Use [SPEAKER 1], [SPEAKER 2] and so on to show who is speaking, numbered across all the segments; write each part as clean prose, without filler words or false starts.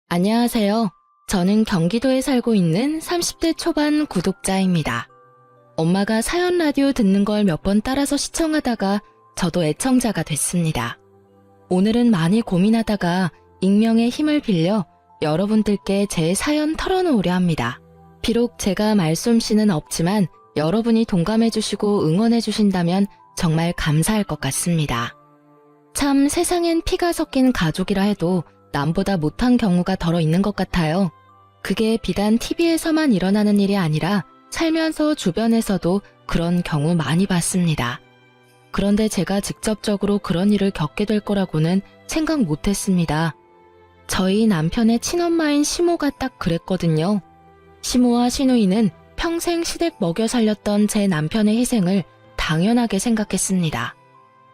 [SPEAKER 1] 안녕하세요. 저는 경기도에 살고 있는 30대 초반 구독자입니다. 엄마가 사연 라디오 듣는 걸 몇 번 따라서 시청하다가 저도 애청자가 됐습니다. 오늘은 많이 고민하다가 익명의 힘을 빌려 여러분들께 제 사연 털어놓으려 합니다. 비록 제가 말솜씨는 없지만 여러분이 동감해주시고 응원해주신다면 정말 감사할 것 같습니다. 참 세상엔 피가 섞인 가족이라 해도 남보다 못한 경우가 덜어 있는 것 같아요. 그게 비단 TV에서만 일어나는 일이 아니라 살면서 주변에서도 그런 경우 많이 봤습니다. 그런데 제가 직접적으로 그런 일을 겪게 될 거라고는 생각 못했습니다. 저희 남편의 친엄마인 시모가 딱 그랬거든요. 시모와 시누이는 평생 시댁 먹여 살렸던 제 남편의 희생을 당연하게 생각했습니다.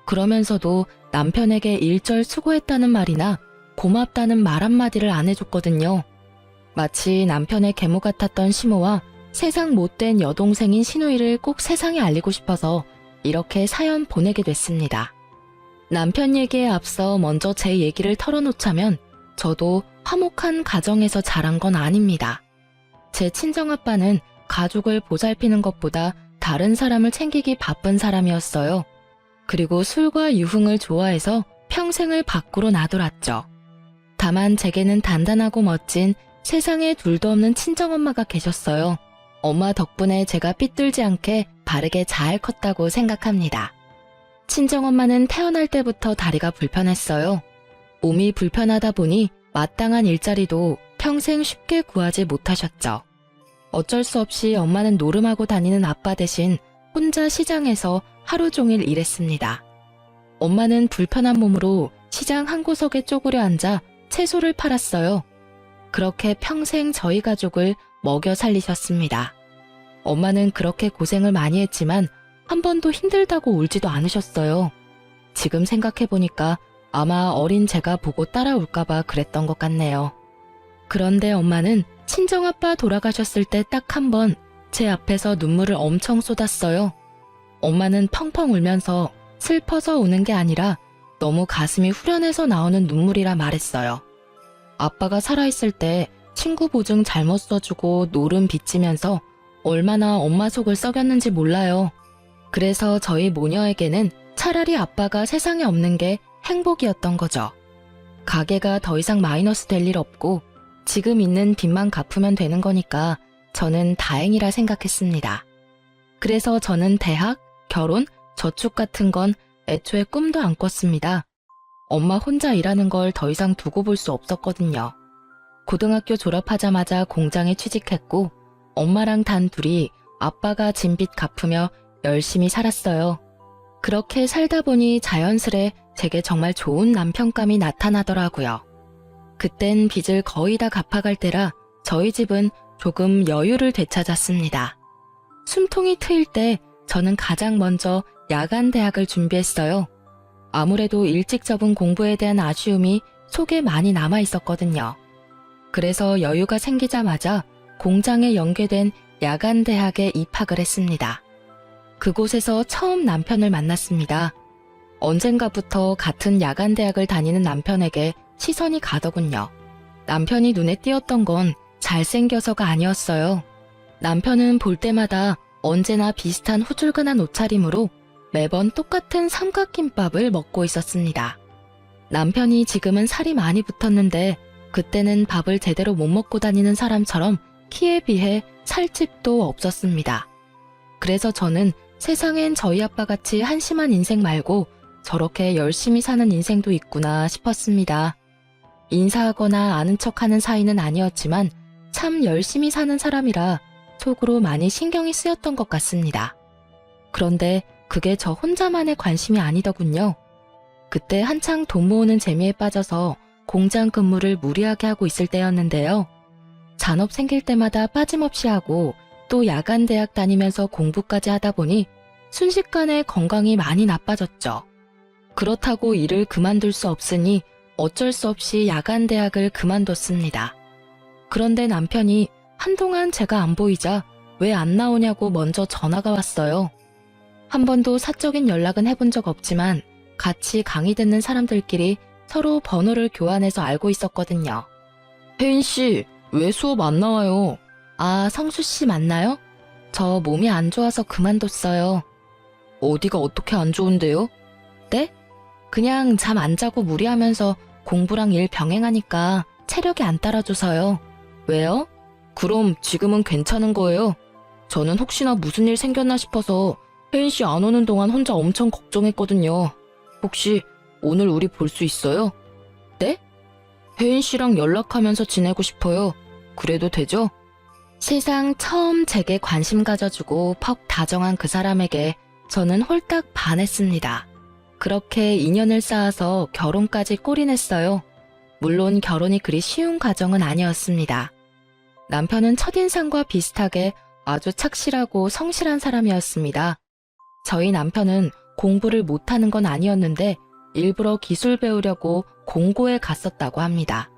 [SPEAKER 1] 그러면서도 남편에게 일절 수고했다는 말이나 고맙다는 말 한마디를 안 해줬거든요. 마치 남편의 계모 같았던 시모와 세상 못된 여동생인 시누이를 꼭 세상에 알리고 싶어서 이렇게 사연 보내게 됐습니다. 남편 얘기에 앞서 먼저 제 얘기를 털어놓자면 저도 화목한 가정에서 자란 건 아닙니다. 제 친정아빠는 가족을 보살피는 것보다 다른 사람을 챙기기 바쁜 사람이었어요. 그리고 술과 유흥을 좋아해서 평생을 밖으로 나돌았죠. 다만 제게는 단단하고 멋진 세상에 둘도 없는 친정엄마가 계셨어요. 엄마 덕분에 제가 삐뚤지 않게 바르게 잘 컸다고 생각합니다. 친정엄마는 태어날 때부터 다리가 불편했어요. 몸이 불편하다 보니 마땅한 일자리도 평생 쉽게 구하지 못하셨죠. 어쩔 수 없이 엄마는 노름하고 다니는 아빠 대신 혼자 시장에서 하루 종일 일했습니다. 엄마는 불편한 몸으로 시장 한 구석에 쪼그려 앉아 채소를 팔았어요. 그렇게 평생 저희 가족을 먹여 살리셨습니다. 엄마는 그렇게 고생을 많이 했지만 한 번도 힘들다고 울지도 않으셨어요. 지금 생각해보니까 아마 어린 제가 보고 따라올까봐 그랬던 것 같네요. 그런데 엄마는 친정아빠 돌아가셨을 때 딱 한 번 제 앞에서 눈물을 엄청 쏟았어요. 엄마는 펑펑 울면서 슬퍼서 우는 게 아니라 너무 가슴이 후련해서 나오는 눈물이라 말했어요. 아빠가 살아있을 때 친구 보증 잘못 써주고 노름 빚지면서 얼마나 엄마 속을 썩였는지 몰라요. 그래서 저희 모녀에게는 차라리 아빠가 세상에 없는 게 행복이었던 거죠. 가게가 더 이상 마이너스 될 일 없고 지금 있는 빚만 갚으면 되는 거니까 저는 다행이라 생각했습니다. 그래서 저는 대학, 결혼, 저축 같은 건 애초에 꿈도 안 꿨습니다. 엄마 혼자 일하는 걸 더 이상 두고 볼 수 없었거든요. 고등학교 졸업하자마자 공장에 취직했고 엄마랑 단 둘이 아빠가 진 빚 갚으며 열심히 살았어요. 그렇게 살다 보니 자연스레 제게 정말 좋은 남편감이 나타나더라고요. 그땐 빚을 거의 다 갚아갈 때라 저희 집은 조금 여유를 되찾았습니다. 숨통이 트일 때 저는 가장 먼저 야간 대학을 준비했어요. 아무래도 일찍 접은 공부에 대한 아쉬움이 속에 많이 남아 있었거든요. 그래서 여유가 생기자마자 공장에 연계된 야간 대학에 입학을 했습니다. 그곳에서 처음 남편을 만났습니다. 언젠가부터 같은 야간 대학을 다니는 남편에게 시선이 가더군요. 남편이 눈에 띄었던 건 잘생겨서가 아니었어요. 남편은 볼 때마다 언제나 비슷한 후줄근한 옷차림으로 매번 똑같은 삼각김밥을 먹고 있었습니다. 남편이 지금은 살이 많이 붙었는데 그때는 밥을 제대로 못 먹고 다니는 사람처럼 키에 비해 살집도 없었습니다. 그래서 저는 세상엔 저희 아빠같이 한심한 인생 말고 저렇게 열심히 사는 인생도 있구나 싶었습니다. 인사하거나 아는 척하는 사이는 아니었지만 참 열심히 사는 사람이라 속으로 많이 신경이 쓰였던 것 같습니다. 그런데 그게 저 혼자만의 관심이 아니더군요. 그때 한창 돈 모으는 재미에 빠져서 공장 근무를 무리하게 하고 있을 때였는데요. 잔업 생길 때마다 빠짐없이 하고 또 야간 대학 다니면서 공부까지 하다 보니 순식간에 건강이 많이 나빠졌죠. 그렇다고 일을 그만둘 수 없으니 어쩔 수 없이 야간 대학을 그만뒀습니다. 그런데 남편이 한동안 제가 안 보이자 왜 안 나오냐고 먼저 전화가 왔어요. 한 번도 사적인 연락은 해본 적 없지만 같이 강의 듣는 사람들끼리 서로 번호를 교환해서 알고 있었거든요. 혜인 씨, 왜 수업 안 나와요? 아, 성수 씨 맞나요? 저 몸이 안 좋아서 그만뒀어요. 어디가 어떻게 안 좋은데요? 네? 그냥 잠 안 자고 무리하면서 공부랑 일 병행하니까 체력이 안 따라줘서요. 왜요? 그럼 지금은 괜찮은 거예요? 저는 혹시나 무슨 일 생겼나 싶어서 혜인 씨 안 오는 동안 혼자 엄청 걱정했거든요. 혹시 오늘 우리 볼 수 있어요? 네? 혜인 씨랑 연락하면서 지내고 싶어요. 그래도 되죠? 세상 처음 제게 관심 가져주고 퍽 다정한 그 사람에게 저는 홀딱 반했습니다. 그렇게 인연을 쌓아서 결혼까지 꼬리냈어요. 물론 결혼이 그리 쉬운 과정은 아니었습니다. 남편은 첫인상과 비슷하게 아주 착실하고 성실한 사람이었습니다. 저희 남편은 공부를 못하는 건 아니었는데 일부러 기술 배우려고 공고에 갔었다고 합니다.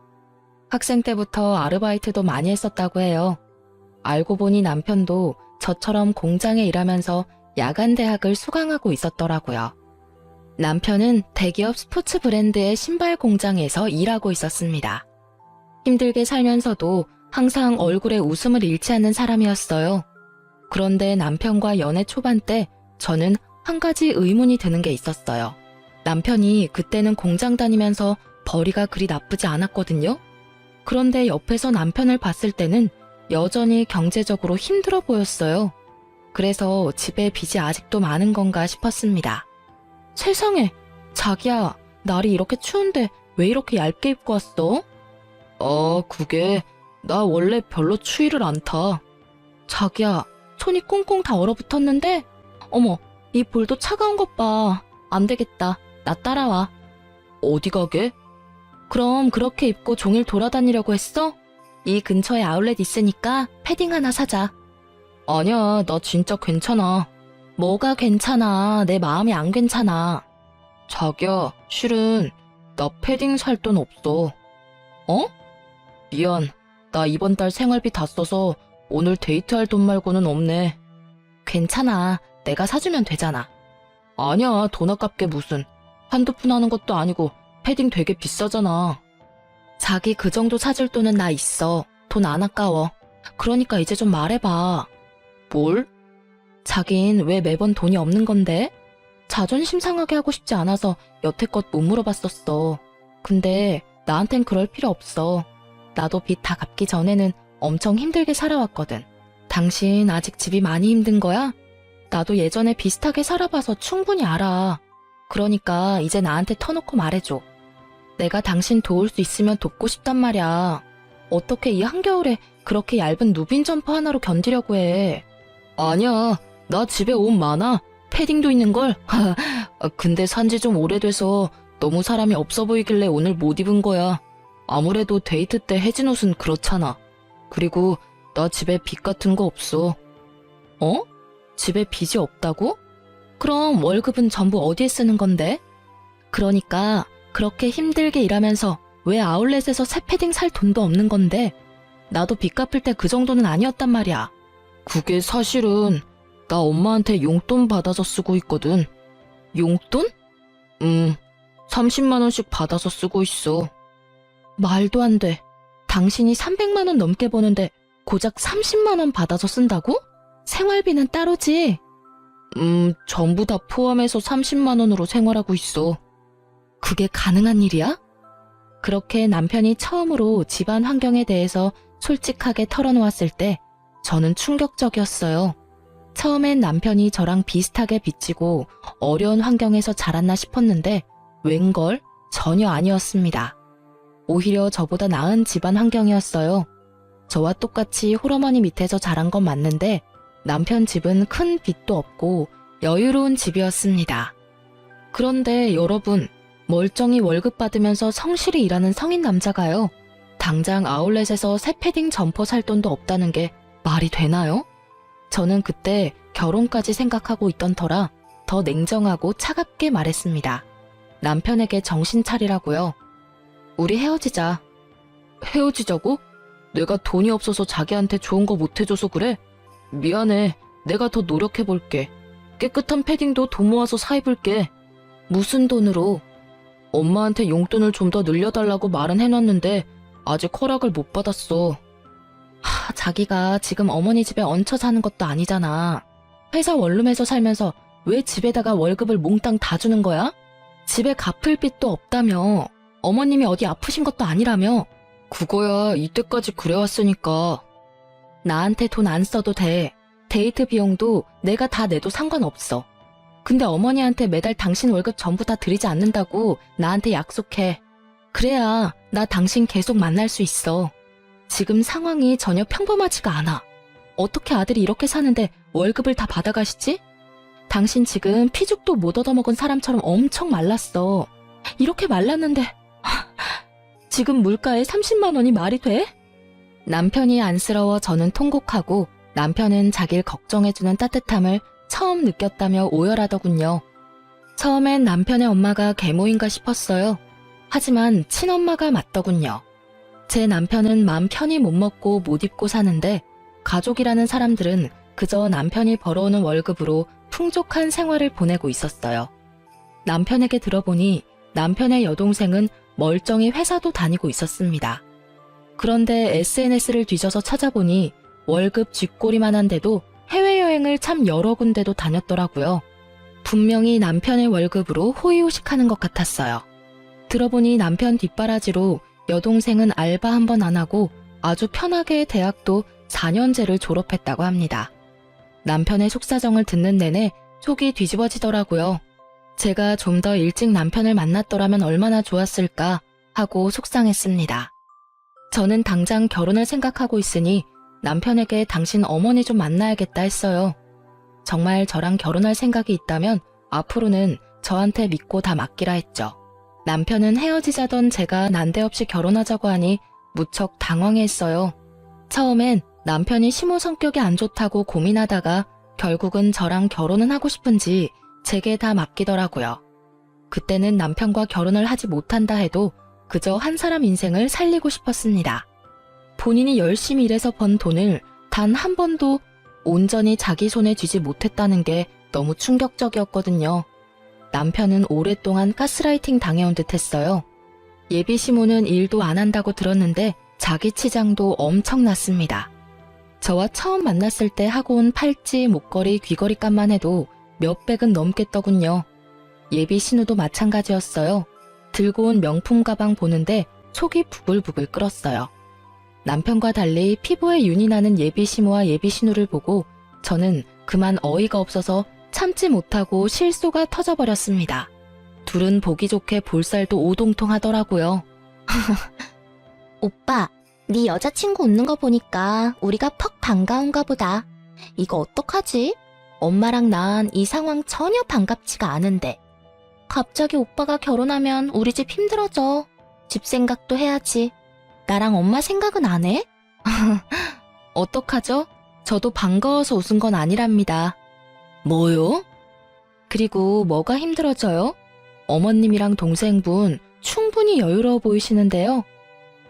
[SPEAKER 1] 학생 때부터 아르바이트도 많이 했었다고 해요. 알고 보니 남편도 저처럼 공장에 일하면서 야간 대학을 수강하고 있었더라고요. 남편은 대기업 스포츠 브랜드의 신발 공장에서 일하고 있었습니다. 힘들게 살면서도 항상 얼굴에 웃음을 잃지 않는 사람이었어요. 그런데 남편과 연애 초반 때 저는 한 가지 의문이 드는 게 있었어요. 남편이 그때는 공장 다니면서 벌이가 그리 나쁘지 않았거든요. 그런데 옆에서 남편을 봤을 때는 여전히 경제적으로 힘들어 보였어요. 그래서 집에 빚이 아직도 많은 건가 싶었습니다. 세상에, 자기야, 날이 이렇게 추운데 왜 이렇게 얇게 입고 왔어? 그게 나 원래 별로 추위를 안 타. 자기야, 손이 꽁꽁 다 얼어붙었는데? 어머, 이 볼도 차가운 것 봐. 안 되겠다. 나 따라와. 어디 가게? 그럼 그렇게 입고 종일 돌아다니려고 했어? 이 근처에 아울렛 있으니까 패딩 하나 사자. 아니야, 나 진짜 괜찮아. 뭐가 괜찮아? 내 마음이 안 괜찮아. 자기야, 실은 나 패딩 살 돈 없어. 어? 미안. 나 이번 달 생활비 다 써서 오늘 데이트할 돈 말고는 없네. 괜찮아. 내가 사주면 되잖아. 아니야, 돈 아깝게 무슨. 한두 푼 하는 것도 아니고 패딩 되게 비싸잖아. 자기 그 정도 사줄 돈은 나 있어. 돈 안 아까워. 그러니까 이제 좀 말해봐. 뭘? 자긴 왜 매번 돈이 없는 건데? 자존심 상하게 하고 싶지 않아서 여태껏 못 물어봤었어. 근데 나한텐 그럴 필요 없어. 나도 빚 다 갚기 전에는 엄청 힘들게 살아왔거든. 당신 아직 집이 많이 힘든 거야? 나도 예전에 비슷하게 살아봐서 충분히 알아. 그러니까 이제 나한테 터놓고 말해줘. 내가 당신 도울 수 있으면 돕고 싶단 말이야. 어떻게 이 한겨울에 그렇게 얇은 누빈 점퍼 하나로 견디려고 해. 아니야, 나 집에 옷 많아. 패딩도 있는걸. 근데 산지 좀 오래돼서 너무 사람이 없어 보이길래 오늘 못 입은 거야. 아무래도 데이트 때 해진 옷은 그렇잖아. 그리고 나 집에 빚 같은 거 없어. 어? 집에 빚이 없다고? 그럼 월급은 전부 어디에 쓰는 건데? 그러니까 그렇게 힘들게 일하면서 왜 아울렛에서 새 패딩 살 돈도 없는 건데? 나도 빚 갚을 때 그 정도는 아니었단 말이야. 그게 사실은 나 엄마한테 용돈 받아서 쓰고 있거든. 용돈? 30만 원씩 받아서 쓰고 있어. 말도 안 돼. 당신이 300만 원 넘게 버는데 고작 30만 원 받아서 쓴다고? 생활비는 따로지? 전부 다 포함해서 30만 원으로 생활하고 있어. 그게 가능한 일이야? 그렇게 남편이 처음으로 집안 환경에 대해서 솔직하게 털어놓았을 때 저는 충격적이었어요. 처음엔 남편이 저랑 비슷하게 빚지고 어려운 환경에서 자랐나 싶었는데 웬걸 전혀 아니었습니다. 오히려 저보다 나은 집안 환경이었어요. 저와 똑같이 홀어머니 밑에서 자란 건 맞는데 남편 집은 큰 빚도 없고 여유로운 집이었습니다. 그런데 여러분, 멀쩡히 월급 받으면서 성실히 일하는 성인 남자가요. 당장 아울렛에서 새 패딩 점퍼 살 돈도 없다는 게 말이 되나요? 저는 그때 결혼까지 생각하고 있던 터라 더 냉정하고 차갑게 말했습니다. 남편에게 정신 차리라고요. 우리 헤어지자. 헤어지자고? 내가 돈이 없어서 자기한테 좋은 거 못 해줘서 그래? 미안해. 내가 더 노력해볼게. 깨끗한 패딩도 돈 모아서 사 입을게. 무슨 돈으로? 엄마한테 용돈을 좀 더 늘려달라고 말은 해놨는데 아직 허락을 못 받았어. 자기가 지금 어머니 집에 얹혀 사는 것도 아니잖아. 회사 원룸에서 살면서 왜 집에다가 월급을 몽땅 다 주는 거야? 집에 갚을 빚도 없다며. 어머님이 어디 아프신 것도 아니라며. 그거야 이때까지 그래왔으니까. 나한테 돈 안 써도 돼. 데이트 비용도 내가 다 내도 상관없어. 근데 어머니한테 매달 당신 월급 전부 다 드리지 않는다고 나한테 약속해. 그래야 나 당신 계속 만날 수 있어. 지금 상황이 전혀 평범하지가 않아. 어떻게 아들이 이렇게 사는데 월급을 다 받아가시지? 당신 지금 피죽도 못 얻어먹은 사람처럼 엄청 말랐어. 이렇게 말랐는데 지금 물가에 30만 원이 말이 돼? 남편이 안쓰러워 저는 통곡하고 남편은 자기를 걱정해주는 따뜻함을 처음 느꼈다며 오열하더군요. 처음엔 남편의 엄마가 계모인가 싶었어요. 하지만 친엄마가 맞더군요. 제 남편은 맘 편히 못 먹고 못 입고 사는데 가족이라는 사람들은 그저 남편이 벌어오는 월급으로 풍족한 생활을 보내고 있었어요. 남편에게 들어보니 남편의 여동생은 멀쩡히 회사도 다니고 있었습니다. 그런데 SNS를 뒤져서 찾아보니 월급 쥐꼬리만 한데도 해외여행을 참 여러 군데도 다녔더라고요. 분명히 남편의 월급으로 호의호식하는 것 같았어요. 들어보니 남편 뒷바라지로 여동생은 알바 한 번 안 하고 아주 편하게 대학도 4년제를 졸업했다고 합니다. 남편의 속사정을 듣는 내내 속이 뒤집어지더라고요. 제가 좀 더 일찍 남편을 만났더라면 얼마나 좋았을까 하고 속상했습니다. 저는 당장 결혼을 생각하고 있으니 남편에게 당신 어머니 좀 만나야겠다 했어요. 정말 저랑 결혼할 생각이 있다면 앞으로는 저한테 믿고 다 맡기라 했죠. 남편은 헤어지자던 제가 난데없이 결혼하자고 하니 무척 당황했어요. 처음엔 남편이 시모 성격이 안 좋다고 고민하다가 결국은 저랑 결혼은 하고 싶은지 제게 다 맡기더라고요. 그때는 남편과 결혼을 하지 못한다 해도 그저 한 사람 인생을 살리고 싶었습니다. 본인이 열심히 일해서 번 돈을 단 한 번도 온전히 자기 손에 쥐지 못했다는 게 너무 충격적이었거든요. 남편은 오랫동안 가스라이팅 당해온 듯 했어요. 예비 시모는 일도 안 한다고 들었는데 자기 치장도 엄청났습니다. 저와 처음 만났을 때 하고 온 팔찌, 목걸이, 귀걸이 값만 해도 몇백은 넘겠더군요. 예비 신우도 마찬가지였어요. 들고 온 명품 가방 보는데 속이 부글부글 끓었어요. 남편과 달리 피부에 윤이 나는 예비 시모와 예비 신우를 보고 저는 그만 어이가 없어서 참지 못하고 실소가 터져버렸습니다. 둘은 보기 좋게 볼살도 오동통하더라고요.
[SPEAKER 2] 오빠, 네 여자친구 웃는 거 보니까 우리가 퍽 반가운가 보다. 이거 어떡하지? 엄마랑 난 이 상황 전혀 반갑지가 않은데. 갑자기 오빠가 결혼하면 우리 집 힘들어져. 집 생각도 해야지. 나랑 엄마 생각은 안 해?
[SPEAKER 1] 어떡하죠? 저도 반가워서 웃은 건 아니랍니다. 뭐요? 그리고 뭐가 힘들어져요? 어머님이랑 동생분 충분히 여유로워 보이시는데요.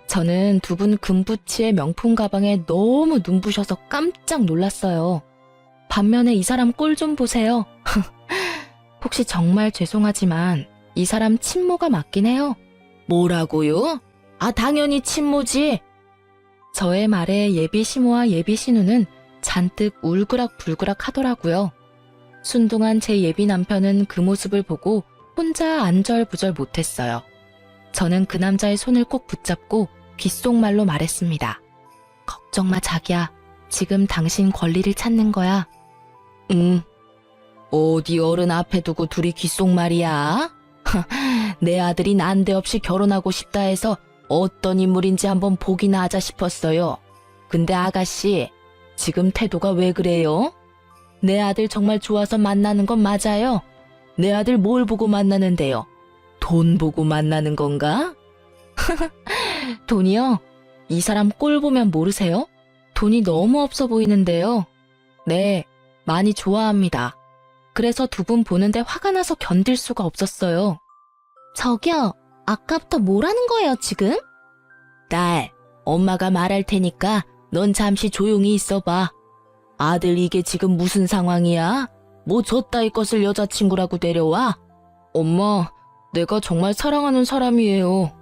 [SPEAKER 1] 저는 두 분 금부치의 명품 가방에 너무 눈부셔서 깜짝 놀랐어요. 반면에 이 사람 꼴 좀 보세요. 혹시 정말 죄송하지만 이 사람 친모가 맞긴 해요. 뭐라고요? 아, 당연히 친모지. 저의 말에 예비 시모와 예비 신우는 잔뜩 울그락불그락 하더라고요. 순둥한 제 예비 남편은 그 모습을 보고 혼자 안절부절 못했어요. 저는 그 남자의 손을 꼭 붙잡고 귓속말로 말했습니다. 걱정 마, 자기야. 지금 당신 권리를 찾는 거야. 응. 어디 어른 앞에 두고 둘이 귓속말이야? 내 아들이 난데없이 결혼하고 싶다 해서 어떤 인물인지 한번 보기나 하자 싶었어요. 근데 아가씨, 지금 태도가 왜 그래요? 내 아들 정말 좋아서 만나는 건 맞아요? 내 아들 뭘 보고 만나는데요? 돈 보고 만나는 건가? 돈이요? 이 사람 꼴 보면 모르세요? 돈이 너무 없어 보이는데요. 네, 많이 좋아합니다. 그래서 두 분 보는데 화가 나서 견딜 수가 없었어요.
[SPEAKER 2] 저기요, 아까부터 뭐라는 거예요, 지금?
[SPEAKER 1] 딸, 엄마가 말할 테니까 넌 잠시 조용히 있어봐. 아들, 이게 지금 무슨 상황이야? 뭐 저따위 것을 여자친구라고 데려와? 엄마, 내가 정말 사랑하는 사람이에요.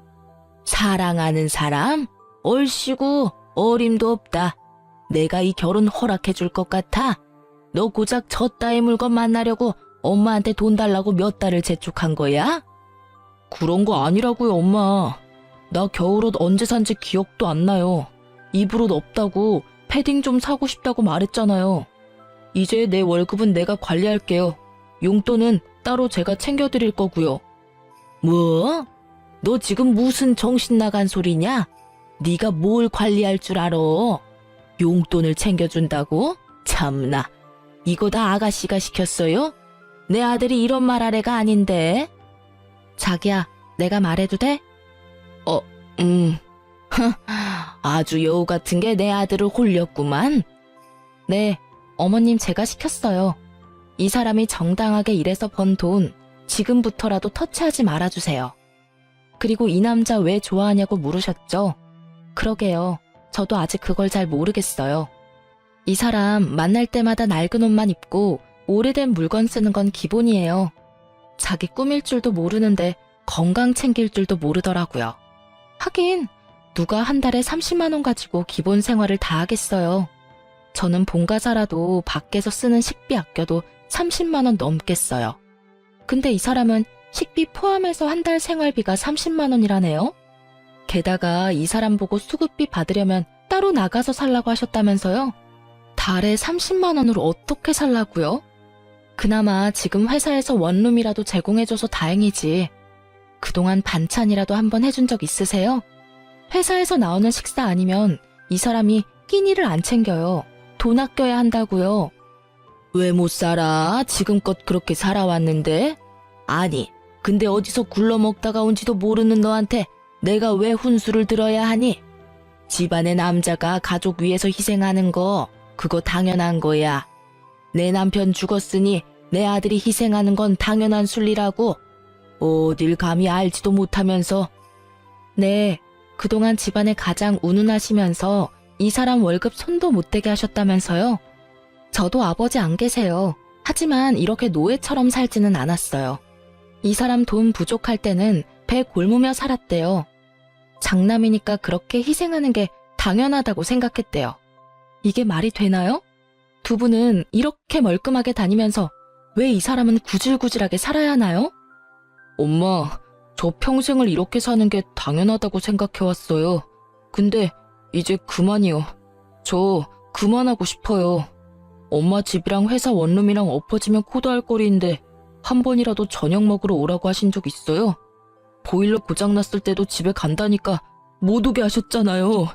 [SPEAKER 1] 사랑하는 사람? 얼씨구 어림도 없다. 내가 이 결혼 허락해 줄 것 같아? 너 고작 저 따위 물건 만나려고 엄마한테 돈 달라고 몇 달을 재촉한 거야? 그런 거 아니라고요, 엄마. 나 겨울옷 언제 산지 기억도 안 나요. 입을 옷 없다고 패딩 좀 사고 싶다고 말했잖아요. 이제 내 월급은 내가 관리할게요. 용돈은 따로 제가 챙겨드릴 거고요. 뭐? 너 지금 무슨 정신 나간 소리냐? 네가 뭘 관리할 줄 알아? 용돈을 챙겨준다고? 참나. 이거 다 아가씨가 시켰어요? 내 아들이 이런 말 할 애가 아닌데. 자기야, 내가 말해도 돼? 아주 여우 같은 게 내 아들을 홀렸구만. 네, 어머님 제가 시켰어요. 이 사람이 정당하게 일해서 번 돈 지금부터라도 터치하지 말아주세요. 그리고 이 남자 왜 좋아하냐고 물으셨죠? 그러게요. 저도 아직 그걸 잘 모르겠어요. 이 사람 만날 때마다 낡은 옷만 입고 오래된 물건 쓰는 건 기본이에요. 자기 꾸밀 줄도 모르는데 건강 챙길 줄도 모르더라고요. 하긴 누가 한 달에 30만 원 가지고 기본 생활을 다 하겠어요. 저는 본가 살아도 밖에서 쓰는 식비 아껴도 30만 원 넘겠어요. 근데 이 사람은 식비 포함해서 한 달 생활비가 30만 원이라네요. 게다가 이 사람 보고 수급비 받으려면 따로 나가서 살라고 하셨다면서요? 달에 30만 원으로 어떻게 살라고요? 그나마 지금 회사에서 원룸이라도 제공해줘서 다행이지. 그동안 반찬이라도 한번 해준 적 있으세요? 회사에서 나오는 식사 아니면 이 사람이 끼니를 안 챙겨요. 돈 아껴야 한다고요. 왜 못 살아? 지금껏 그렇게 살아왔는데? 아니, 근데 어디서 굴러먹다가 온지도 모르는 너한테 내가 왜 훈수를 들어야 하니? 집안의 남자가 가족 위해서 희생하는 거 그거 당연한 거야. 내 남편 죽었으니 내 아들이 희생하는 건 당연한 순리라고. 어딜 감히 알지도 못하면서. 네, 그동안 집안에 가장 운운하시면서 이 사람 월급 손도 못 대게 하셨다면서요? 저도 아버지 안 계세요. 하지만 이렇게 노예처럼 살지는 않았어요. 이 사람 돈 부족할 때는 배 골무며 살았대요. 장남이니까 그렇게 희생하는 게 당연하다고 생각했대요. 이게 말이 되나요? 두 분은 이렇게 멀끔하게 다니면서 왜 이 사람은 구질구질하게 살아야 하나요? 엄마, 저 평생을 이렇게 사는 게 당연하다고 생각해왔어요. 근데 이제 그만이요. 저 그만하고 싶어요. 엄마 집이랑 회사 원룸이랑 엎어지면 코다할 거리인데 한 번이라도 저녁 먹으러 오라고 하신 적 있어요? 보일러 고장났을 때도 집에 간다니까 못 오게 하셨잖아요.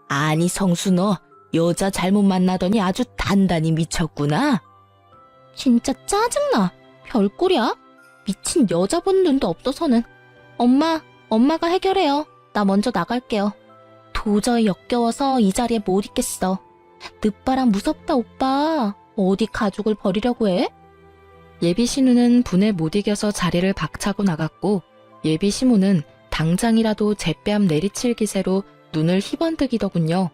[SPEAKER 1] 아니 성수 너 여자 잘못 만나더니 아주 단단히 미쳤구나.
[SPEAKER 2] 진짜 짜증나. 별꼴이야. 미친 여자 본 눈도 없어서는. 엄마가 해결해요. 나 먼저 나갈게요. 도저히 역겨워서 이 자리에 못 있겠어. 늦바람 무섭다 오빠. 어디 가족을 버리려고 해?
[SPEAKER 1] 예비 신우는 분에 못 이겨서 자리를 박차고 나갔고 예비 시모는 당장이라도 제 뺨 내리칠 기세로 눈을 희번뜩이더군요.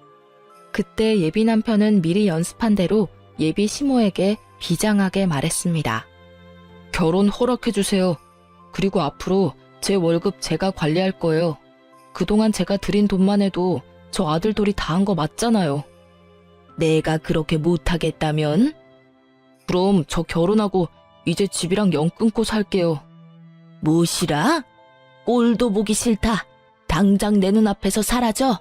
[SPEAKER 1] 그때 예비 남편은 미리 연습한 대로 예비 시모에게 비장하게 말했습니다. 결혼 허락해주세요. 그리고 앞으로 제 월급 제가 관리할 거예요. 그동안 제가 드린 돈만 해도 저 아들 돌이 다 한 거 맞잖아요. 내가 그렇게 못하겠다면? 그럼 저 결혼하고 이제 집이랑 연 끊고 살게요. 무엇이라? 꼴도 보기 싫다. 당장 내 눈앞에서 사라져.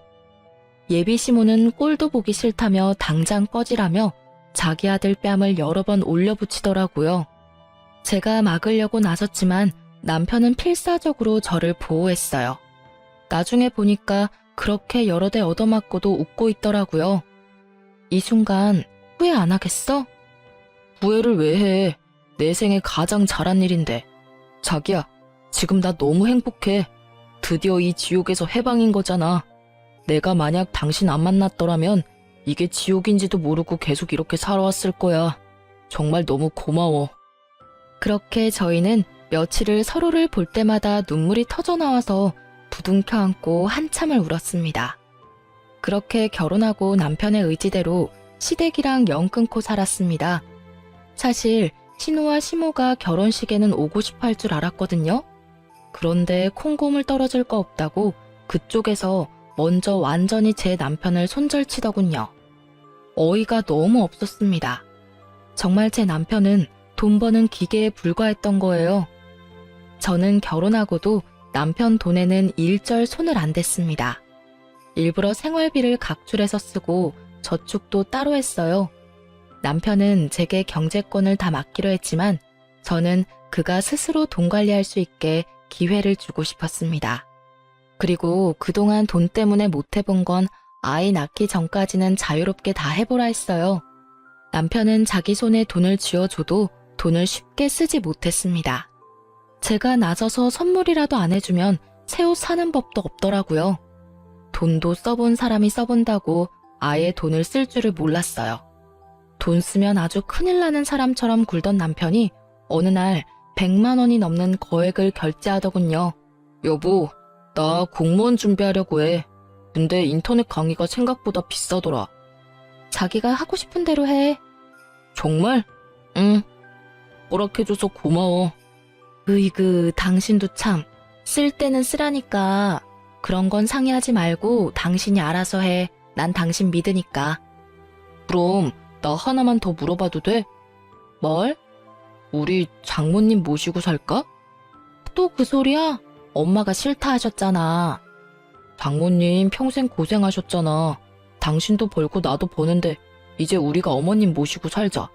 [SPEAKER 1] 예비 시모는 꼴도 보기 싫다며 당장 꺼지라며 자기 아들 뺨을 여러 번 올려붙이더라고요. 제가 막으려고 나섰지만 남편은 필사적으로 저를 보호했어요. 나중에 보니까 그렇게 여러 대 얻어맞고도 웃고 있더라고요. 이 순간 후회 안 하겠어? 후회를 왜 해? 내 생에 가장 잘한 일인데. 자기야, 지금 나 너무 행복해. 드디어 이 지옥에서 해방인 거잖아. 내가 만약 당신 안 만났더라면 이게 지옥인지도 모르고 계속 이렇게 살아왔을 거야. 정말 너무 고마워. 그렇게 저희는 며칠을 서로를 볼 때마다 눈물이 터져나와서 부둥켜 안고 한참을 울었습니다. 그렇게 결혼하고 남편의 의지대로 시댁이랑 연 끊고 살았습니다. 사실 신우와 시모가 결혼식에는 오고 싶어 할 줄 알았거든요. 그런데 콩고물 떨어질 거 없다고 그쪽에서 먼저 완전히 제 남편을 손절치더군요. 어이가 너무 없었습니다. 정말 제 남편은 돈 버는 기계에 불과했던 거예요. 저는 결혼하고도 남편 돈에는 일절 손을 안 댔습니다. 일부러 생활비를 각출해서 쓰고 저축도 따로 했어요. 남편은 제게 경제권을 다 맡기로 했지만 저는 그가 스스로 돈 관리할 수 있게 기회를 주고 싶었습니다. 그리고 그동안 돈 때문에 못 해본 건 아이 낳기 전까지는 자유롭게 다 해보라 했어요. 남편은 자기 손에 돈을 쥐어줘도 돈을 쉽게 쓰지 못했습니다. 제가 나서서 선물이라도 안 해주면 새 옷 사는 법도 없더라고요. 돈도 써본 사람이 써본다고 아예 돈을 쓸 줄을 몰랐어요. 돈 쓰면 아주 큰일 나는 사람처럼 굴던 남편이 어느 날 100만 원이 넘는 거액을 결제하더군요. 여보, 나 공무원 준비하려고 해. 근데 인터넷 강의가 생각보다 비싸더라. 자기가 하고 싶은 대로 해. 정말? 응. 허락해줘서 고마워. 으이그, 당신도 참. 쓸 때는 쓰라니까. 그런 건 상의하지 말고 당신이 알아서 해. 난 당신 믿으니까. 그럼 나 하나만 더 물어봐도 돼? 뭘? 우리 장모님 모시고 살까? 또 그 소리야? 엄마가 싫다 하셨잖아. 장모님 평생 고생하셨잖아. 당신도 벌고 나도 버는데 이제 우리가 어머님 모시고 살자.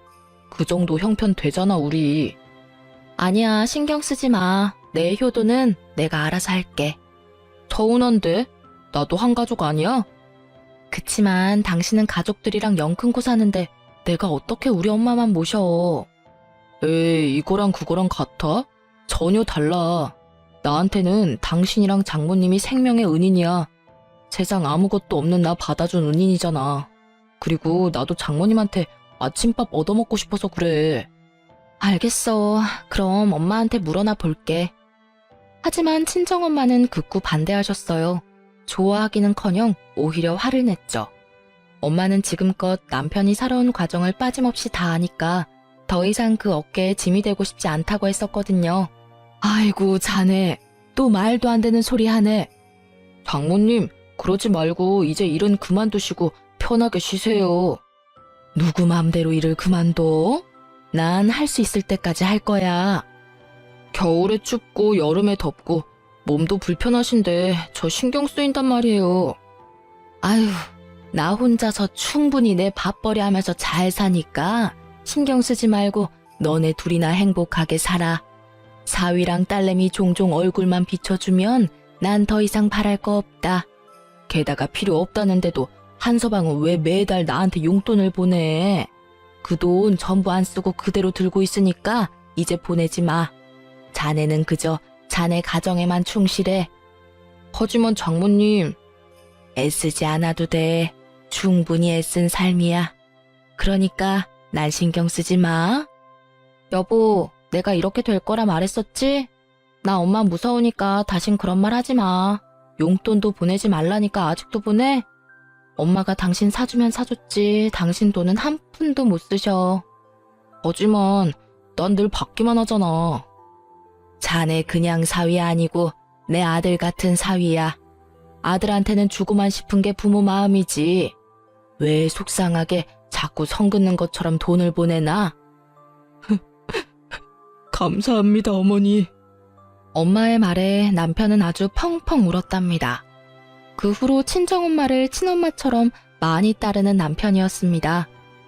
[SPEAKER 1] 그 정도 형편 되잖아, 우리. 아니야, 신경 쓰지 마. 내 효도는 내가 알아서 할게. 서운한데? 나도 한 가족 아니야? 그치만 당신은 가족들이랑 영 끊고 사는데 내가 어떻게 우리 엄마만 모셔. 에이, 이거랑 그거랑 같아? 전혀 달라. 나한테는 당신이랑 장모님이 생명의 은인이야. 세상 아무것도 없는 나 받아준 은인이잖아. 그리고 나도 장모님한테 아침밥 얻어먹고 싶어서 그래. 알겠어. 그럼 엄마한테 물어나 볼게. 하지만 친정엄마는 극구 반대하셨어요. 좋아하기는커녕 오히려 화를 냈죠. 엄마는 지금껏 남편이 살아온 과정을 빠짐없이 다 아니까 더 이상 그 어깨에 짐이 되고 싶지 않다고 했었거든요. 아이고, 자네. 또 말도 안 되는 소리 하네. 장모님, 그러지 말고 이제 일은 그만두시고 편하게 쉬세요. 누구 맘대로 일을 그만둬? 난 할 수 있을 때까지 할 거야. 겨울에 춥고 여름에 덥고 몸도 불편하신데 저 신경 쓰인단 말이에요. 아유, 나 혼자서 충분히 내 밥벌이 하면서 잘 사니까 신경 쓰지 말고 너네 둘이나 행복하게 살아. 사위랑 딸내미 종종 얼굴만 비춰주면 난 더 이상 바랄 거 없다. 게다가 필요 없다는데도 한서방은 왜 매달 나한테 용돈을 보내? 그 돈 전부 안 쓰고 그대로 들고 있으니까 이제 보내지 마. 자네는 그저 자네 가정에만 충실해. 하지만 장모님, 애쓰지 않아도 돼. 충분히 애쓴 삶이야. 그러니까 난 신경 쓰지 마. 여보, 내가 이렇게 될 거라 말했었지? 나 엄마 무서우니까 다신 그런 말 하지 마. 용돈도 보내지 말라니까 아직도 보내? 엄마가 당신 사주면 사줬지 당신 돈은 한 푼도 못 쓰셔. 하지만 난 늘 받기만 하잖아. 자네 그냥 사위 아니고 내 아들 같은 사위야. 아들한테는 주고만 싶은 게 부모 마음이지. 왜 속상하게 자꾸 성 긋는 것처럼 돈을 보내나? 감사합니다, 어머니. 엄마의 말에 남편은 아주 펑펑 울었답니다. 그 후로 친정엄마를 친엄마처럼 많이 따르는 남편이었습니다.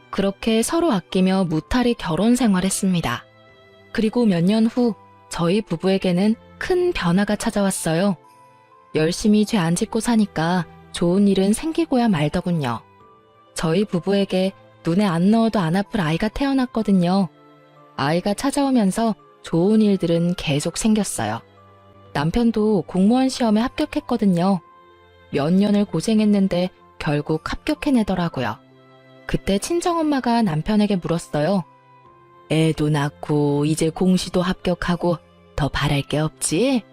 [SPEAKER 1] 그렇게 서로 아끼며 무탈히 결혼 생활했습니다. 그리고 몇 년 후 저희 부부에게는 큰 변화가 찾아왔어요. 열심히 죄 안 짓고 사니까 좋은 일은 생기고야 말더군요. 저희 부부에게 눈에 안 넣어도 안 아플 아이가 태어났거든요. 아이가 찾아오면서 좋은 일들은 계속 생겼어요. 남편도 공무원 시험에 합격했거든요. 몇 년을 고생했는데 결국 합격해내더라고요. 그때 친정엄마가 남편에게 물었어요. 애도 낳고 이제 공시도 합격하고 더 바랄 게 없지?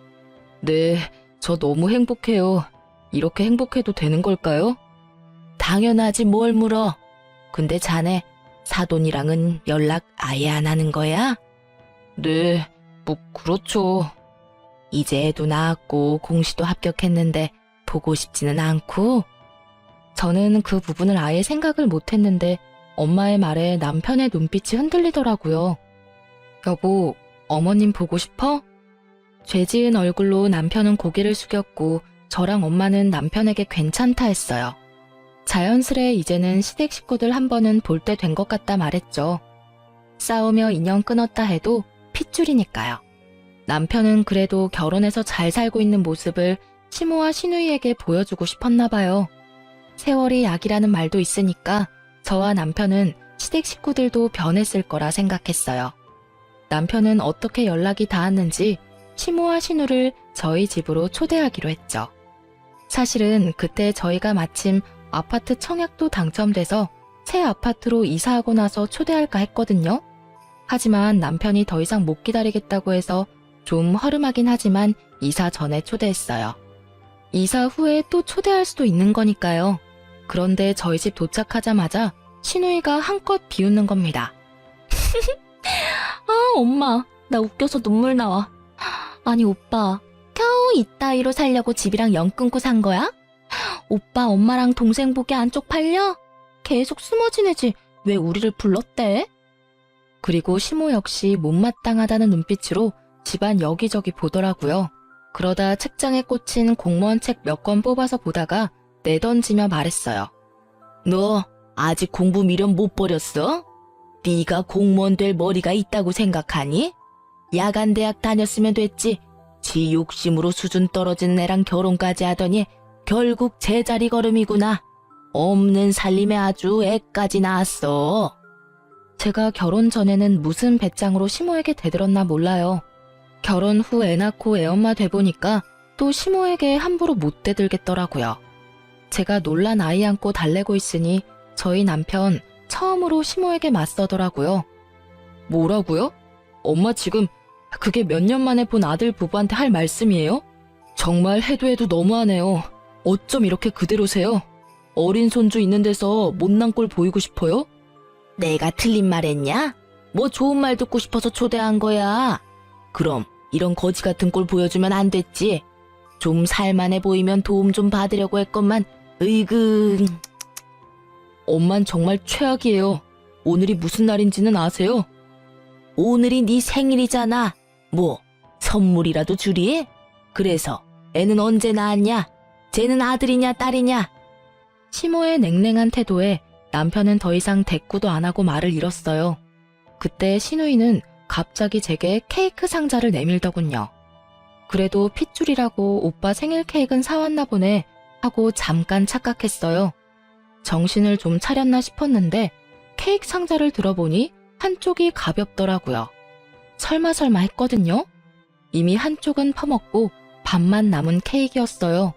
[SPEAKER 1] 네, 저 너무 행복해요. 이렇게 행복해도 되는 걸까요? 당연하지 뭘 물어. 근데 자네 사돈이랑은 연락 아예 안 하는 거야? 네, 뭐 그렇죠. 이제 애도 낳았고 공시도 합격했는데 보고 싶지는 않고. 저는 그 부분을 아예 생각을 못했는데 엄마의 말에 남편의 눈빛이 흔들리더라고요. 여보, 어머님 보고 싶어? 죄 지은 얼굴로 남편은 고개를 숙였고 저랑 엄마는 남편에게 괜찮다 했어요. 자연스레 이제는 시댁 식구들 한 번은 볼 때 된 것 같다 말했죠. 싸우며 인연 끊었다 해도 핏줄이니까요. 남편은 그래도 결혼해서 잘 살고 있는 모습을 시모와 시누이에게 보여주고 싶었나 봐요. 세월이 약이라는 말도 있으니까 저와 남편은 시댁 식구들도 변했을 거라 생각했어요. 남편은 어떻게 연락이 닿았는지 시모와 시누를 저희 집으로 초대하기로 했죠. 사실은 그때 저희가 마침 아파트 청약도 당첨돼서 새 아파트로 이사하고 나서 초대할까 했거든요. 하지만 남편이 더 이상 못 기다리겠다고 해서 좀 허름하긴 하지만 이사 전에 초대했어요. 이사 후에 또 초대할 수도 있는 거니까요. 그런데 저희 집 도착하자마자 시누이가 한껏 비웃는 겁니다. 아, 엄마, 나 웃겨서 눈물 나와. 아니, 오빠, 겨우 이따위로 살려고 집이랑 연 끊고 산 거야? 오빠 엄마랑 동생 보기 안 쪽팔려? 계속 숨어 지내지 왜 우리를 불렀대? 그리고 시모 역시 못마땅하다는 눈빛으로 집안 여기저기 보더라고요. 그러다 책장에 꽂힌 공무원 책 몇 권 뽑아서 보다가 내던지며 말했어요. 너 아직 공부 미련 못 버렸어? 네가 공무원 될 머리가 있다고 생각하니? 야간 대학 다녔으면 됐지. 지 욕심으로 수준 떨어진 애랑 결혼까지 하더니 결국 제자리 걸음이구나. 없는 살림에 아주 애까지 낳았어. 제가 결혼 전에는 무슨 배짱으로 시모에게 대들었나 몰라요. 결혼 후 애 낳고 애엄마 돼보니까 또 시모에게 함부로 못 대들겠더라고요. 제가 놀란 아이 안고 달래고 있으니 저희 남편 처음으로 시모에게 맞서더라고요. 뭐라고요? 엄마 지금 그게 몇 년 만에 본 아들 부부한테 할 말씀이에요? 정말 해도 해도 너무하네요. 어쩜 이렇게 그대로세요? 어린 손주 있는 데서 못난 꼴 보이고 싶어요? 내가 틀린 말 했냐? 뭐 좋은 말 듣고 싶어서 초대한 거야. 그럼 이런 거지 같은 꼴 보여주면 안 됐지. 좀 살만해 보이면 도움 좀 받으려고 했건만 으이그. 엄만 정말 최악이에요. 오늘이 무슨 날인지는 아세요? 오늘이 네 생일이잖아. 뭐 선물이라도 주리? 그래서 애는 언제 낳았냐? 쟤는 아들이냐 딸이냐? 시모의 냉랭한 태도에 남편은 더 이상 대꾸도 안 하고 말을 잃었어요. 그때 시누이는 갑자기 제게 케이크 상자를 내밀더군요. 그래도 핏줄이라고 오빠 생일 케이크는 사왔나 보네 하고 잠깐 착각했어요. 정신을 좀 차렸나 싶었는데 케이크 상자를 들어보니 한쪽이 가볍더라고요. 설마 했거든요. 이미 한쪽은 퍼먹고 반만 남은 케이크였어요.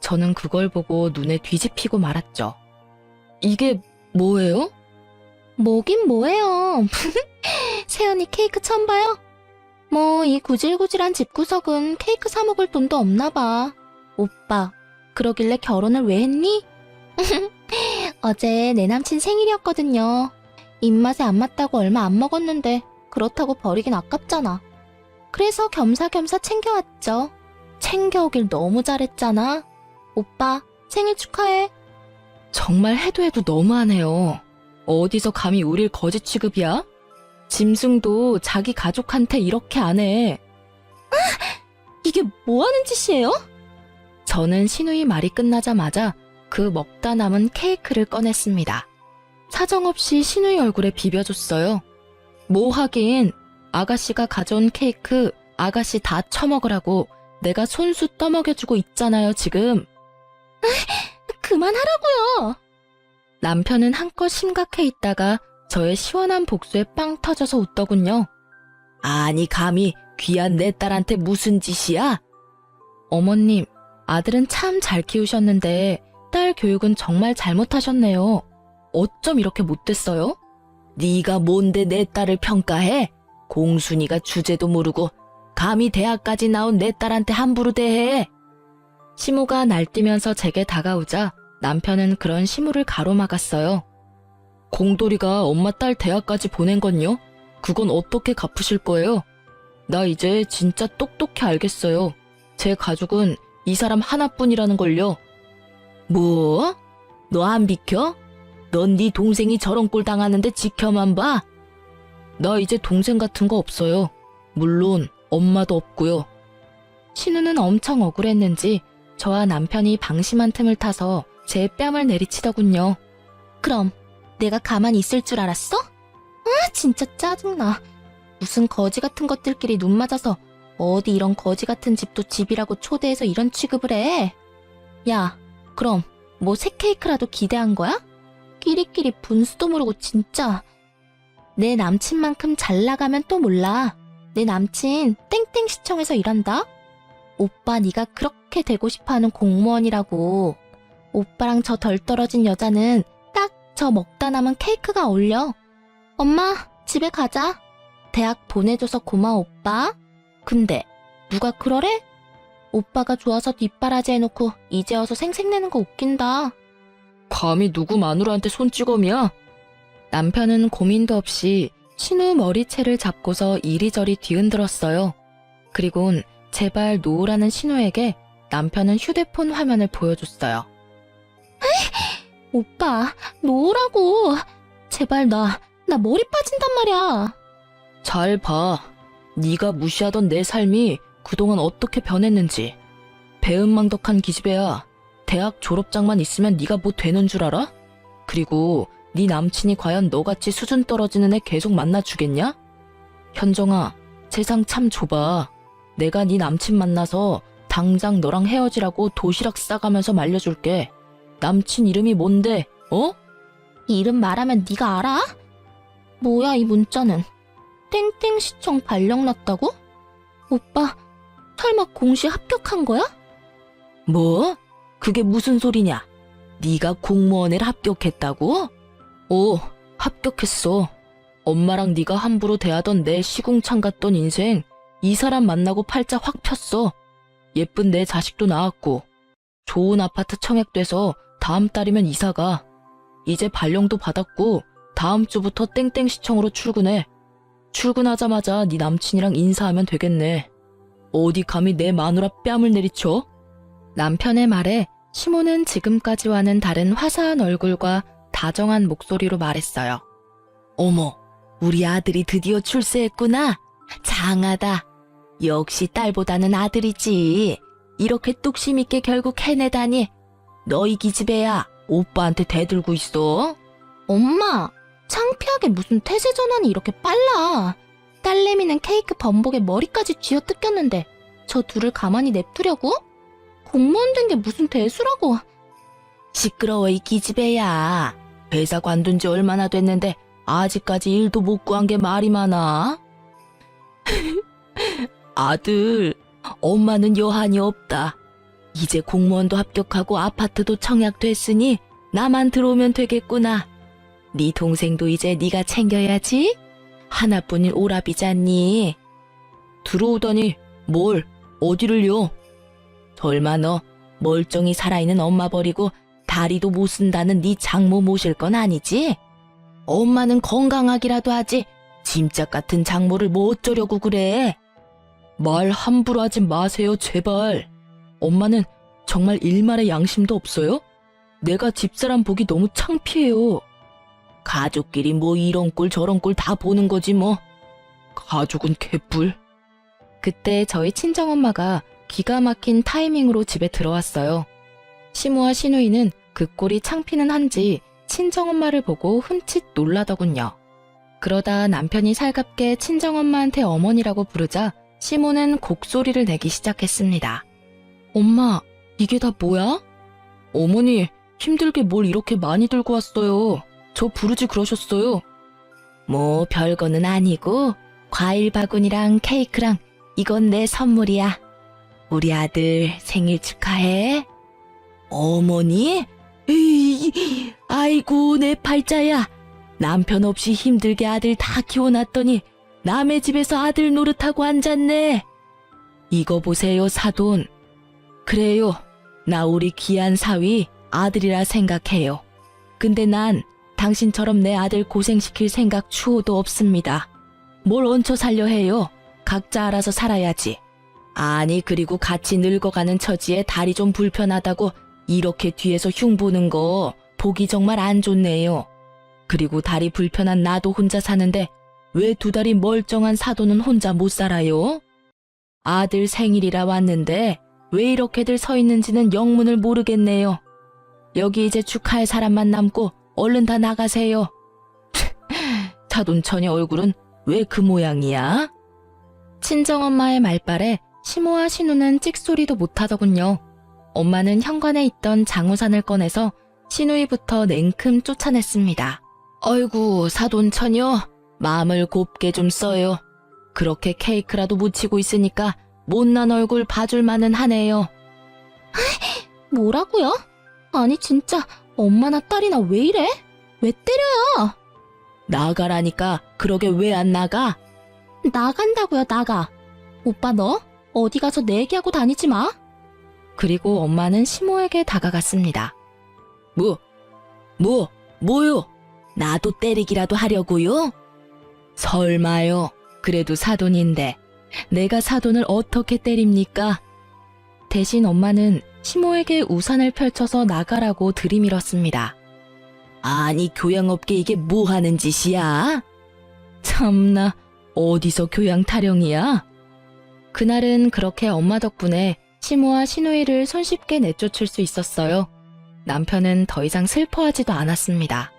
[SPEAKER 1] 저는 그걸 보고 눈에 뒤집히고 말았죠. 이게 뭐예요? 뭐긴 뭐예요. 세연이 케이크 처음 봐요? 뭐 이 구질구질한 집구석은 케이크 사 먹을 돈도 없나 봐. 오빠, 그러길래 결혼을 왜 했니? 어제 내 남친 생일이었거든요. 입맛에 안 맞다고 얼마 안 먹었는데 그렇다고 버리긴 아깝잖아. 그래서 겸사겸사 챙겨왔죠. 챙겨오길 너무 잘했잖아. 오빠, 생일 축하해. 정말 해도 해도 너무하네요. 어디서 감히 우릴 거지 취급이야? 짐승도 자기 가족한테 이렇게 안 해. 이게 뭐 하는 짓이에요? 저는 시누이 말이 끝나자마자 그 먹다 남은 케이크를 꺼냈습니다. 사정없이 시누이 얼굴에 비벼줬어요. 뭐 하긴, 아가씨가 가져온 케이크 아가씨 다 처먹으라고 내가 손수 떠먹여주고 있잖아요, 지금. 그만하라고요. 남편은 한껏 심각해 있다가 저의 시원한 복수에 빵 터져서 웃더군요. 아니 감히 귀한 내 딸한테 무슨 짓이야? 어머님, 아들은 참 잘 키우셨는데 딸 교육은 정말 잘못하셨네요. 어쩜 이렇게 못됐어요? 네가 뭔데 내 딸을 평가해? 공순이가 주제도 모르고 감히 대학까지 나온 내 딸한테 함부로 대해. 시모가 날뛰면서 제게 다가오자 남편은 그런 시모를 가로막았어요. 공돌이가 엄마 딸 대학까지 보낸 건요? 그건 어떻게 갚으실 거예요? 나 이제 진짜 똑똑히 알겠어요. 제 가족은 이 사람 하나뿐이라는 걸요. 뭐? 너 안 비켜? 넌 네 동생이 저런 꼴 당하는데 지켜만 봐? 나 이제 동생 같은 거 없어요. 물론 엄마도 없고요. 신우는 엄청 억울했는지 저와 남편이 방심한 틈을 타서 제 뺨을 내리치더군요.
[SPEAKER 2] 그럼 내가 가만히 있을 줄 알았어? 아, 진짜 짜증나. 무슨 거지 같은 것들끼리 눈 맞아서 어디 이런 거지 같은 집도 집이라고 초대해서 이런 취급을 해. 야, 그럼 뭐 새 케이크라도 기대한 거야? 끼리끼리 분수도 모르고 진짜. 내 남친만큼 잘 나가면 또 몰라. 내 남친 땡땡시청에서 일한다. 오빠 네가 그렇게 되고 싶어하는 공무원이라고. 오빠랑 저 덜 떨어진 여자는 딱 저 먹다 남은 케이크가 어울려. 엄마, 집에 가자. 대학 보내줘서 고마워, 오빠. 근데 누가 그러래? 오빠가 좋아서 뒷바라지 해놓고 이제 와서 생색내는 거 웃긴다.
[SPEAKER 1] 감히 누구 마누라한테 손찌검이야? 남편은 고민도 없이 신우 머리채를 잡고서 이리저리 뒤흔들었어요. 그리곤 제발 놓으라는 신우에게 남편은 휴대폰 화면을 보여줬어요.
[SPEAKER 2] 오빠, 놓으라고. 제발 나 머리 빠진단 말이야.
[SPEAKER 1] 잘 봐. 네가 무시하던 내 삶이 그동안 어떻게 변했는지. 배은망덕한 기집애야. 대학 졸업장만 있으면 네가 뭐 되는 줄 알아? 그리고 네 남친이 과연 너같이 수준 떨어지는 애 계속 만나주겠냐? 현정아, 세상 참 좁아. 내가 네 남친 만나서 당장 너랑 헤어지라고 도시락 싸가면서 말려줄게. 남친 이름이 뭔데, 어?
[SPEAKER 2] 이름 말하면 네가 알아? 뭐야 이 문자는. 땡땡시청 발령 났다고? 오빠, 설마 공시 합격한 거야?
[SPEAKER 1] 뭐? 그게 무슨 소리냐? 네가 공무원에 합격했다고? 오, 합격했어. 엄마랑 네가 함부로 대하던 내 시궁창 같던 인생 이 사람 만나고 팔자 확 폈어. 예쁜 내 자식도 낳았고 좋은 아파트 청약돼서 다음 달이면 이사가. 이제 발령도 받았고 다음 주부터 땡땡시청으로 출근해. 출근하자마자 네 남친이랑 인사하면 되겠네. 어디 감히 내 마누라 뺨을 내리쳐? 남편의 말에 시모는 지금까지와는 다른 화사한 얼굴과 다정한 목소리로 말했어요. 어머, 우리 아들이 드디어 출세했구나. 장하다. 역시 딸보다는 아들이지. 이렇게 뚝심 있게 결국 해내다니. 너희 기집애야, 오빠한테 대들고 있어.
[SPEAKER 2] 엄마, 창피하게 무슨 태세 전환이 이렇게 빨라. 딸내미는 케이크 범벅에 머리까지 쥐어뜯겼는데 저 둘을 가만히 냅두려고? 공무원 된 게 무슨 대수라고.
[SPEAKER 1] 시끄러워 이 기집애야. 회사 관둔 지 얼마나 됐는데 아직까지 일도 못 구한 게 말이 많아. 아들, 엄마는 여한이 없다. 이제 공무원도 합격하고 아파트도 청약됐으니 나만 들어오면 되겠구나. 네 동생도 이제 네가 챙겨야지. 하나뿐인 오라비잖니. 들어오다니 뭘 어디를요? 설마 너 멀쩡히 살아있는 엄마 버리고 다리도 못 쓴다는 네 장모 모실 건 아니지? 엄마는 건강하기라도 하지 짐짝 같은 장모를 뭐 어쩌려고 그래? 말 함부로 하지 마세요 제발. 엄마는 정말 일말의 양심도 없어요? 내가 집사람 보기 너무 창피해요. 가족끼리 뭐 이런 꼴 저런 꼴 다 보는 거지 뭐. 가족은 개뿔. 그때 저희 친정엄마가 기가 막힌 타이밍으로 집에 들어왔어요. 시모와 시누이는 그 꼴이 창피는 한지 친정엄마를 보고 흠칫 놀라더군요. 그러다 남편이 살갑게 친정엄마한테 어머니라고 부르자 시모는 곡소리를 내기 시작했습니다. 엄마, 이게 다 뭐야? 어머니, 힘들게 뭘 이렇게 많이 들고 왔어요. 저 부르지 그러셨어요. 뭐 별거는 아니고 과일 바구니랑 케이크랑 이건 내 선물이야. 우리 아들 생일 축하해. 어머니? 에이, 아이고 내 팔자야. 남편 없이 힘들게 아들 다 키워놨더니 남의 집에서 아들 노릇하고 앉았네. 이거 보세요 사돈. 그래요. 나 우리 귀한 사위 아들이라 생각해요. 근데 난 당신처럼 내 아들 고생시킬 생각 추호도 없습니다. 뭘 얹혀 살려 해요. 각자 알아서 살아야지. 아니, 그리고 같이 늙어가는 처지에 다리 좀 불편하다고 이렇게 뒤에서 흉보는 거 보기 정말 안 좋네요. 그리고 다리 불편한 나도 혼자 사는데 왜 두 다리 멀쩡한 사돈은 혼자 못 살아요? 아들 생일이라 왔는데 왜 이렇게들 서 있는지는 영문을 모르겠네요. 여기 이제 축하할 사람만 남고 얼른 다 나가세요. 사돈처녀 얼굴은 왜 그 모양이야? 친정엄마의 말발에 시모와 신우는 찍소리도 못하더군요. 엄마는 현관에 있던 장우산을 꺼내서 시누이부터 냉큼 쫓아냈습니다. 어이구, 사돈처녀, 마음을 곱게 좀 써요. 그렇게 케이크라도 묻히고 있으니까 못난 얼굴 봐줄 만은 하네요.
[SPEAKER 2] 뭐라고요? 아니 진짜 엄마나 딸이나 왜 이래? 왜 때려요?
[SPEAKER 1] 나가라니까. 그러게 왜 안 나가?
[SPEAKER 2] 나간다고요, 나가. 오빠 너 어디 가서 내 얘기하고 다니지 마.
[SPEAKER 1] 그리고 엄마는 시모에게 다가갔습니다. 뭐요? 나도 때리기라도 하려고요? 설마요. 그래도 사돈인데 내가 사돈을 어떻게 때립니까? 대신 엄마는 시모에게 우산을 펼쳐서 나가라고 들이밀었습니다. 아니, 교양 없게 이게 뭐 하는 짓이야? 참나, 어디서 교양 타령이야? 그날은 그렇게 엄마 덕분에 시모와 시누이를 손쉽게 내쫓을 수 있었어요. 남편은 더 이상 슬퍼하지도 않았습니다.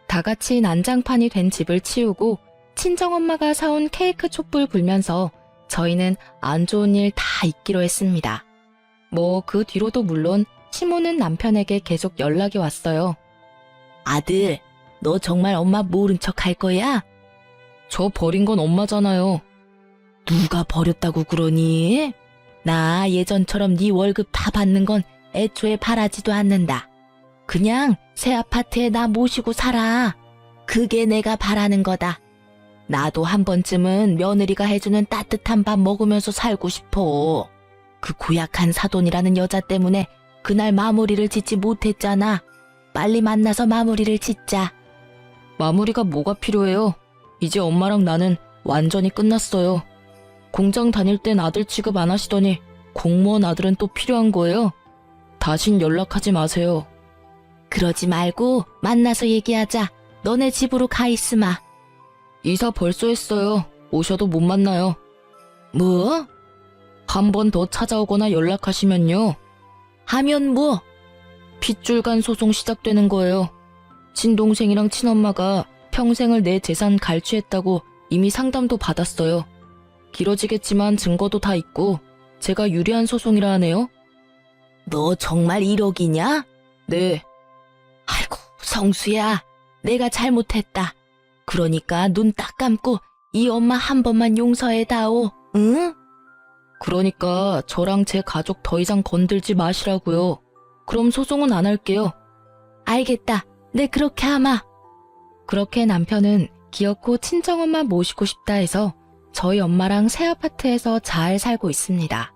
[SPEAKER 1] 다 같이 난장판이 된 집을 치우고 친정엄마가 사온 케이크 촛불 불면서 저희는 안 좋은 일 다 잊기로 했습니다. 뭐 그 뒤로도 물론 시모는 남편에게 계속 연락이 왔어요. 아들, 너 정말 엄마 모른 척 할 거야? 저 버린 건 엄마잖아요. 누가 버렸다고 그러니? 나 예전처럼 네 월급 다 받는 건 애초에 바라지도 않는다. 그냥 새 아파트에 나 모시고 살아. 그게 내가 바라는 거다. 나도 한 번쯤은 며느리가 해주는 따뜻한 밥 먹으면서 살고 싶어. 그 고약한 사돈이라는 여자 때문에 그날 마무리를 짓지 못했잖아. 빨리 만나서 마무리를 짓자. 마무리가 뭐가 필요해요? 이제 엄마랑 나는 완전히 끝났어요. 공장 다닐 땐 아들 취급 안 하시더니 공무원 아들은 또 필요한 거예요? 다신 연락하지 마세요. 그러지 말고 만나서 얘기하자. 너네 집으로 가 있으마. 이사 벌써 했어요. 오셔도 못 만나요. 뭐? 한 번 더 찾아오거나 연락하시면요. 하면 뭐? 핏줄간 소송 시작되는 거예요. 친동생이랑 친엄마가 평생을 내 재산 갈취했다고 이미 상담도 받았어요. 길어지겠지만 증거도 다 있고 제가 유리한 소송이라 하네요. 너 정말 1억이냐? 네. 아이고, 성수야. 내가 잘못했다. 그러니까 눈 딱 감고 이 엄마 한 번만 용서해다오. 응? 그러니까 저랑 제 가족 더 이상 건들지 마시라고요. 그럼 소송은 안 할게요. 알겠다. 네, 그렇게 하마. 그렇게 남편은 기어코 친정엄마 모시고 싶다 해서 저희 엄마랑 새 아파트에서 잘 살고 있습니다.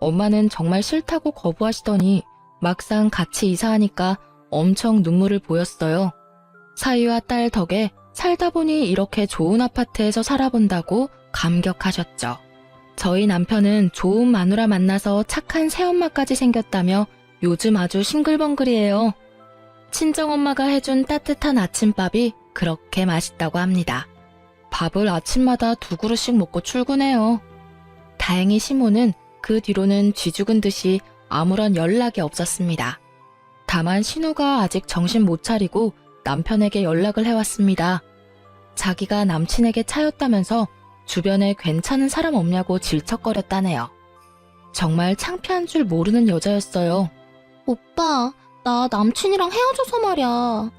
[SPEAKER 1] 엄마는 정말 싫다고 거부하시더니 막상 같이 이사하니까 엄청 눈물을 보였어요. 사위와 딸 덕에 살다 보니 이렇게 좋은 아파트에서 살아본다고 감격하셨죠. 저희 남편은 좋은 마누라 만나서 착한 새엄마까지 생겼다며 요즘 아주 싱글벙글이에요. 친정엄마가 해준 따뜻한 아침밥이 그렇게 맛있다고 합니다. 밥을 아침마다 2그릇씩 먹고 출근해요. 다행히 시모는 그 뒤로는 쥐죽은 듯이 아무런 연락이 없었습니다. 다만 신우가 아직 정신 못 차리고 남편에게 연락을 해왔습니다. 자기가 남친에게 차였다면서 주변에 괜찮은 사람 없냐고 질척거렸다네요. 정말 창피한 줄 모르는 여자였어요.
[SPEAKER 2] 오빠, 나 남친이랑 헤어져서 말이야.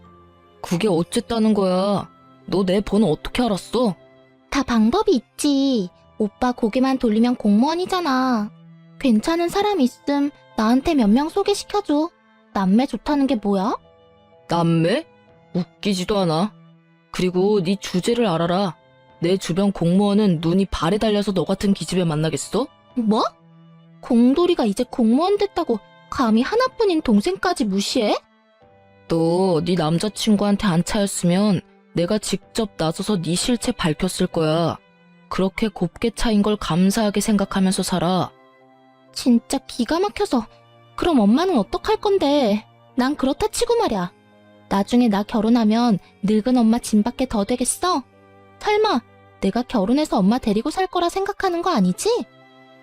[SPEAKER 1] 그게 어쨌다는 거야. 너 내 번호 어떻게 알았어?
[SPEAKER 2] 다 방법이 있지. 오빠 고개만 돌리면 공무원이잖아. 괜찮은 사람 있음 나한테 몇 명 소개시켜줘. 남매 좋다는 게 뭐야?
[SPEAKER 1] 남매? 웃기지도 않아. 그리고 네 주제를 알아라. 내 주변 공무원은 눈이 발에 달려서 너 같은 기집애 만나겠어?
[SPEAKER 2] 뭐? 공돌이가 이제 공무원 됐다고 감히 하나뿐인 동생까지 무시해?
[SPEAKER 1] 너 네 남자친구한테 안 차였으면 내가 직접 나서서 네 실체 밝혔을 거야. 그렇게 곱게 차인 걸 감사하게 생각하면서 살아.
[SPEAKER 2] 진짜 기가 막혀서. 그럼 엄마는 어떡할 건데? 난 그렇다 치고 말이야. 나중에 나 결혼하면 늙은 엄마 짐밖에 더 되겠어? 설마 내가 결혼해서 엄마 데리고 살 거라 생각하는 거 아니지?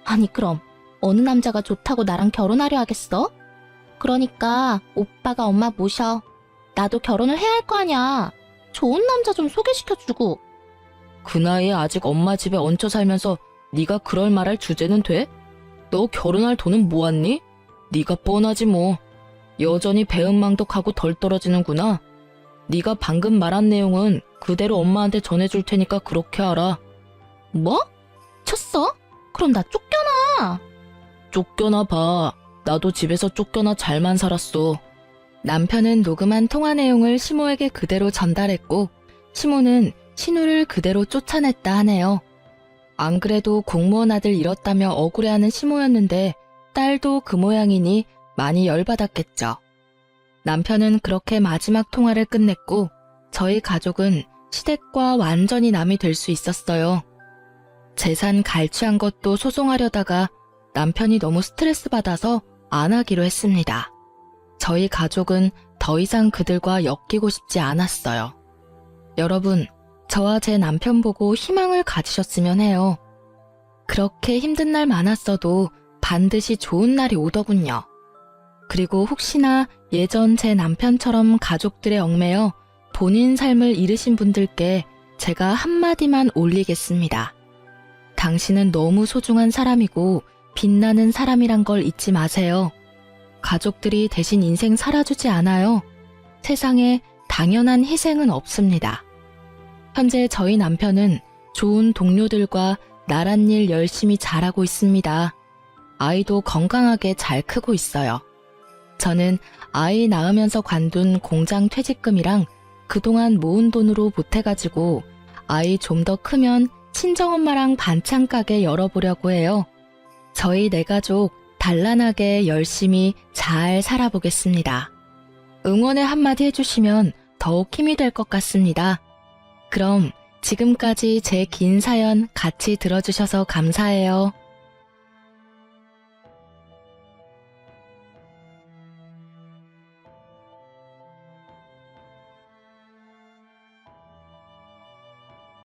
[SPEAKER 2] 아니 그럼 어느 남자가 좋다고 나랑 결혼하려 하겠어? 그러니까 오빠가 엄마 모셔. 나도 결혼을 해야 할 거 아냐. 좋은 남자 좀 소개시켜주고.
[SPEAKER 1] 그 나이에 아직 엄마 집에 얹혀 살면서 네가 그럴 말할 주제는 돼? 너 결혼할 돈은 모았니? 네가 뻔하지 뭐. 여전히 배은망덕하고 덜 떨어지는구나. 네가 방금 말한 내용은 그대로 엄마한테 전해줄 테니까 그렇게 알아.
[SPEAKER 2] 뭐? 쳤어? 그럼 나 쫓겨나.
[SPEAKER 1] 쫓겨나 봐. 나도 집에서 쫓겨나 잘만 살았어. 남편은 녹음한 통화 내용을 시모에게 그대로 전달했고 시모는 신우를 그대로 쫓아냈다 하네요. 안 그래도 공무원 아들 잃었다며 억울해하는 시모였는데 딸도 그 모양이니 많이 열받았겠죠. 남편은 그렇게 마지막 통화를 끝냈고 저희 가족은 시댁과 완전히 남이 될 수 있었어요. 재산 갈취한 것도 소송하려다가 남편이 너무 스트레스 받아서 안 하기로 했습니다. 저희 가족은 더 이상 그들과 엮이고 싶지 않았어요. 여러분, 저와 제 남편 보고 희망을 가지셨으면 해요. 그렇게 힘든 날 많았어도 반드시 좋은 날이 오더군요. 그리고 혹시나 예전 제 남편처럼 가족들의 얽매여 본인 삶을 잃으신 분들께 제가 한마디만 올리겠습니다. 당신은 너무 소중한 사람이고 빛나는 사람이란 걸 잊지 마세요. 가족들이 대신 인생 살아주지 않아요. 세상에 당연한 희생은 없습니다. 현재 저희 남편은 좋은 동료들과 나란 일 열심히 잘하고 있습니다. 아이도 건강하게 잘 크고 있어요. 저는 아이 낳으면서 관둔 공장 퇴직금이랑 그동안 모은 돈으로 보태가지고 아이 좀 더 크면 친정엄마랑 반찬 가게 열어보려고 해요. 저희 네 가족 단란하게 열심히 잘 살아보겠습니다. 응원의 한마디 해주시면 더욱 힘이 될 것 같습니다. 그럼 지금까지 제 긴 사연 같이 들어주셔서 감사해요.